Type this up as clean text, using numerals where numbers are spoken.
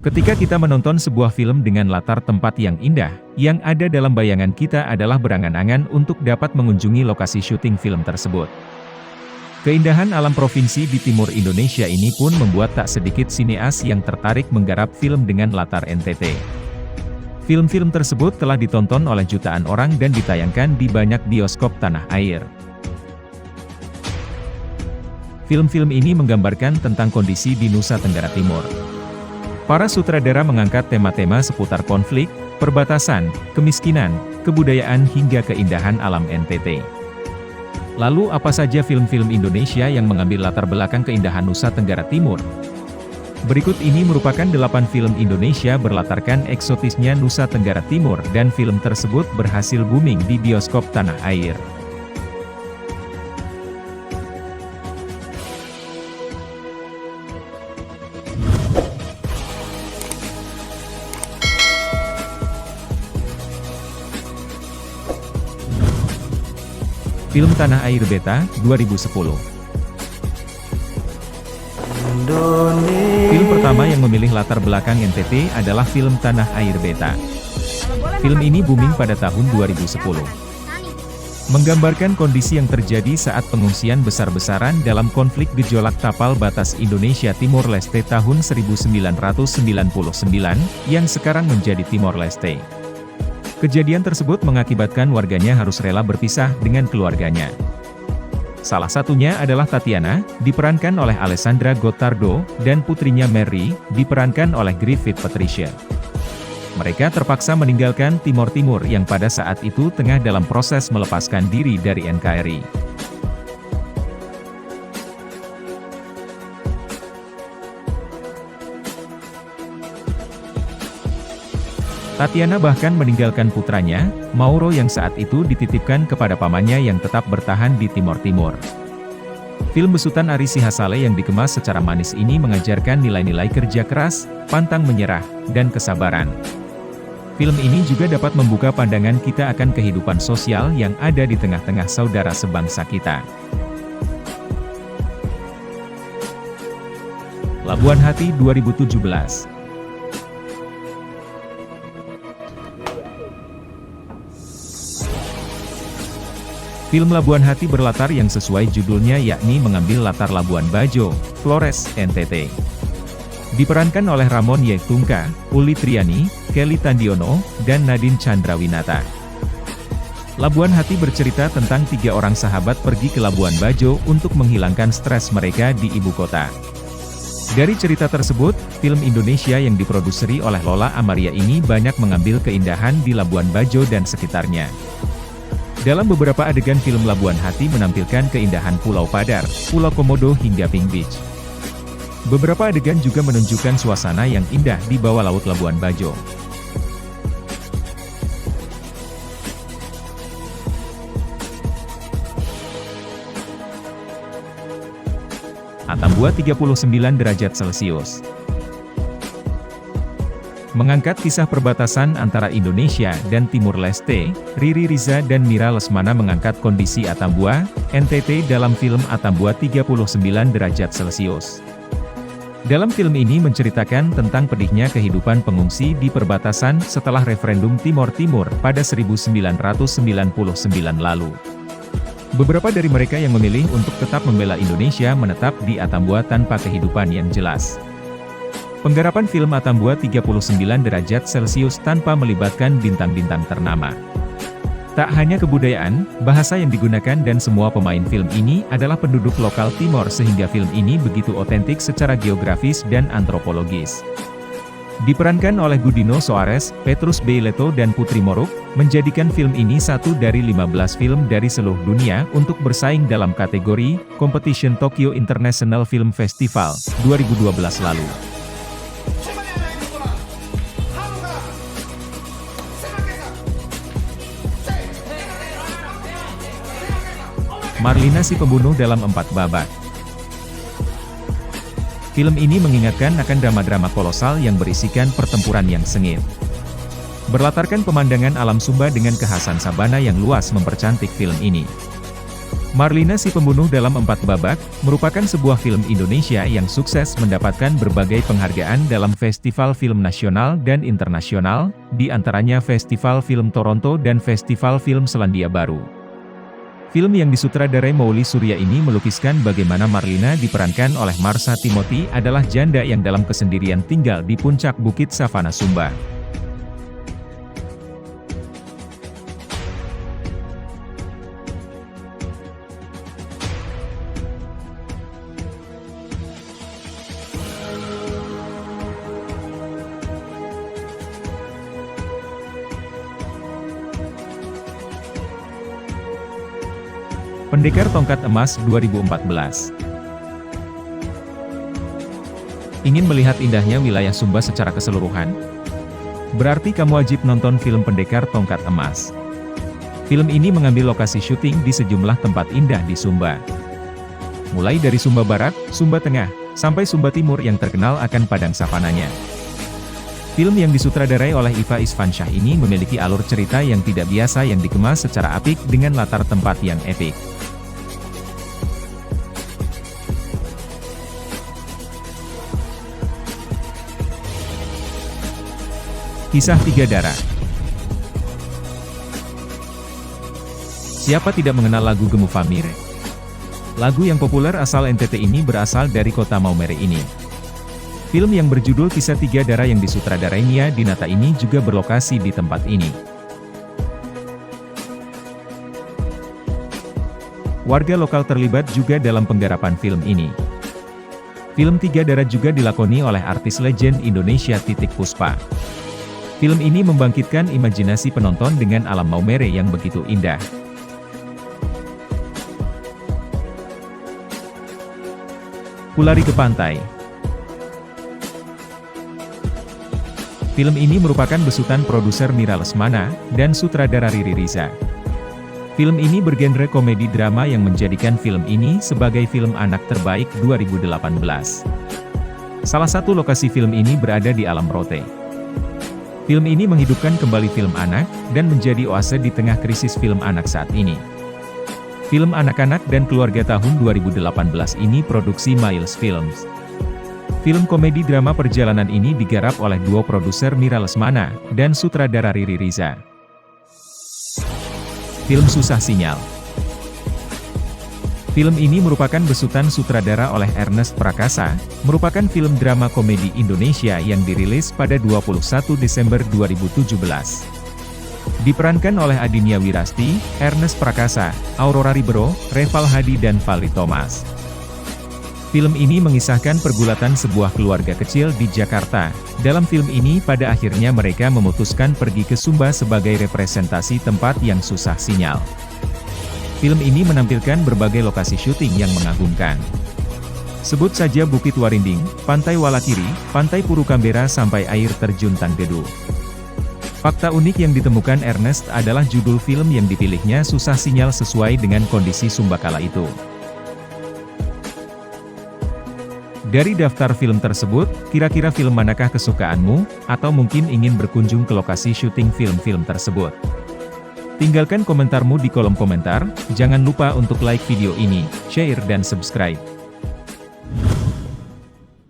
Ketika kita menonton sebuah film dengan latar tempat yang indah, yang ada dalam bayangan kita adalah berangan-angan untuk dapat mengunjungi lokasi syuting film tersebut. Keindahan alam provinsi di timur Indonesia ini pun membuat tak sedikit sineas yang tertarik menggarap film dengan latar NTT. Film-film tersebut telah ditonton oleh jutaan orang dan ditayangkan di banyak bioskop tanah air. Film-film ini menggambarkan tentang kondisi di Nusa Tenggara Timur. Para sutradara mengangkat tema-tema seputar konflik, perbatasan, kemiskinan, kebudayaan hingga keindahan alam NTT. Lalu apa saja film-film Indonesia yang mengambil latar belakang keindahan Nusa Tenggara Timur? Berikut ini merupakan 8 film Indonesia berlatarkan eksotisnya Nusa Tenggara Timur dan film tersebut berhasil booming di bioskop tanah air. Film Tanah Air Beta, 2010. Film pertama yang memilih latar belakang NTT adalah film Tanah Air Beta. Film ini booming pada tahun 2010. Menggambarkan kondisi yang terjadi saat pengungsian besar-besaran dalam konflik gejolak tapal batas Indonesia Timor Leste tahun 1999, yang sekarang menjadi Timor Leste. Kejadian tersebut mengakibatkan warganya harus rela berpisah dengan keluarganya. Salah satunya adalah Tatiana, diperankan oleh Alessandra Gottardo, dan putrinya Mary, diperankan oleh Griffith Patricia. Mereka terpaksa meninggalkan Timor Timur yang pada saat itu tengah dalam proses melepaskan diri dari NKRI. Tatiana bahkan meninggalkan putranya, Mauro yang saat itu dititipkan kepada pamannya yang tetap bertahan di Timor Timur. Film besutan Ari Sihasale yang dikemas secara manis ini mengajarkan nilai-nilai kerja keras, pantang menyerah, dan kesabaran. Film ini juga dapat membuka pandangan kita akan kehidupan sosial yang ada di tengah-tengah saudara sebangsa kita. Labuan Hati 2017. Film Labuan Hati berlatar yang sesuai judulnya yakni mengambil latar Labuan Bajo, Flores, NTT. Diperankan oleh Ramon Y. Tungka, Uli Triani, Kelly Tandiono, dan Nadine Chandrawinata. Labuan Hati bercerita tentang 3 orang sahabat pergi ke Labuan Bajo untuk menghilangkan stres mereka di ibu kota. Dari cerita tersebut, film Indonesia yang diproduseri oleh Lola Amaria ini banyak mengambil keindahan di Labuan Bajo dan sekitarnya. Dalam beberapa adegan film Labuan Hati menampilkan keindahan Pulau Padar, Pulau Komodo hingga Pink Beach. Beberapa adegan juga menunjukkan suasana yang indah di bawah laut Labuan Bajo. Atambua 39 derajat Celcius. Mengangkat kisah perbatasan antara Indonesia dan Timur Leste, Riri Riza dan Mira Lesmana mengangkat kondisi Atambua, NTT dalam film Atambua 39 derajat Celcius. Dalam film ini menceritakan tentang pedihnya kehidupan pengungsi di perbatasan setelah referendum Timor Timur pada 1999 lalu. Beberapa dari mereka yang memilih untuk tetap membela Indonesia menetap di Atambua tanpa kehidupan yang jelas. Penggarapan film Atambua 39 derajat Celcius tanpa melibatkan bintang-bintang ternama. Tak hanya kebudayaan, bahasa yang digunakan dan semua pemain film ini adalah penduduk lokal Timor sehingga film ini begitu otentik secara geografis dan antropologis. Diperankan oleh Gudino Soares, Petrus Beileto dan Putri Moruk, menjadikan film ini satu dari 15 film dari seluruh dunia untuk bersaing dalam kategori Competition Tokyo International Film Festival 2012 lalu. Marlina si pembunuh dalam 4 babak. Film ini mengingatkan akan drama-drama kolosal yang berisikan pertempuran yang sengit. Berlatarkan pemandangan alam Sumba dengan kekhasan sabana yang luas mempercantik film ini. Marlina si Pembunuh dalam 4 Babak, merupakan sebuah film Indonesia yang sukses mendapatkan berbagai penghargaan dalam festival film nasional dan internasional, di antaranya Festival Film Toronto dan Festival Film Selandia Baru. Film yang disutradarai Mouli Surya ini melukiskan bagaimana Marlina diperankan oleh Marsha Timothy adalah janda yang dalam kesendirian tinggal di puncak Bukit Savana Sumba. Pendekar Tongkat Emas 2014. Ingin melihat indahnya wilayah Sumba secara keseluruhan? Berarti kamu wajib nonton film Pendekar Tongkat Emas. Film ini mengambil lokasi syuting di sejumlah tempat indah di Sumba. Mulai dari Sumba Barat, Sumba Tengah, sampai Sumba Timur yang terkenal akan padang savananya. Film yang disutradarai oleh Iva Isfansyah ini memiliki alur cerita yang tidak biasa yang dikemas secara apik dengan latar tempat yang epik. Kisah Tiga Darah. Siapa tidak mengenal lagu Gemu Famir? Lagu yang populer asal NTT ini berasal dari kota Maumere ini. Film yang berjudul Kisah Tiga Darah yang disutradarai Nia Dinata ini juga berlokasi di tempat ini. Warga lokal terlibat juga dalam penggarapan film ini. Film Tiga Darah juga dilakoni oleh artis legend Indonesia Titik Puspa. Film ini membangkitkan imajinasi penonton dengan alam Maumere yang begitu indah. Kulari ke Pantai. Film ini merupakan besutan produser Mira Lesmana, dan sutradara Riri Riza. Film ini bergenre komedi drama yang menjadikan film ini sebagai film anak terbaik 2018. Salah satu lokasi film ini berada di Alam Rote. Film ini menghidupkan kembali film anak, dan menjadi oase di tengah krisis film anak saat ini. Film anak-anak dan keluarga tahun 2018 ini produksi Miles Films. Film komedi drama perjalanan ini digarap oleh duo produser Mira Lesmana, dan sutradara Riri Riza. Film Susah Sinyal. Film ini merupakan besutan sutradara oleh Ernest Prakasa, merupakan film drama komedi Indonesia yang dirilis pada 21 Desember 2017. Diperankan oleh Adinia Wirasti, Ernest Prakasa, Aurora Ribeiro, Reval Hadi dan Fali Thomas. Film ini mengisahkan pergulatan sebuah keluarga kecil di Jakarta. Dalam film ini pada akhirnya mereka memutuskan pergi ke Sumba sebagai representasi tempat yang susah sinyal. Film ini menampilkan berbagai lokasi syuting yang mengagumkan. Sebut saja Bukit Warinding, Pantai Walakiri, Pantai Purukambera sampai air terjun Tanggedu. Fakta unik yang ditemukan Ernest adalah judul film yang dipilihnya susah sinyal sesuai dengan kondisi Sumba kala itu. Dari daftar film tersebut, kira-kira film manakah kesukaanmu, atau mungkin ingin berkunjung ke lokasi syuting film-film tersebut? Tinggalkan komentarmu di kolom komentar, jangan lupa untuk like video ini, share dan subscribe.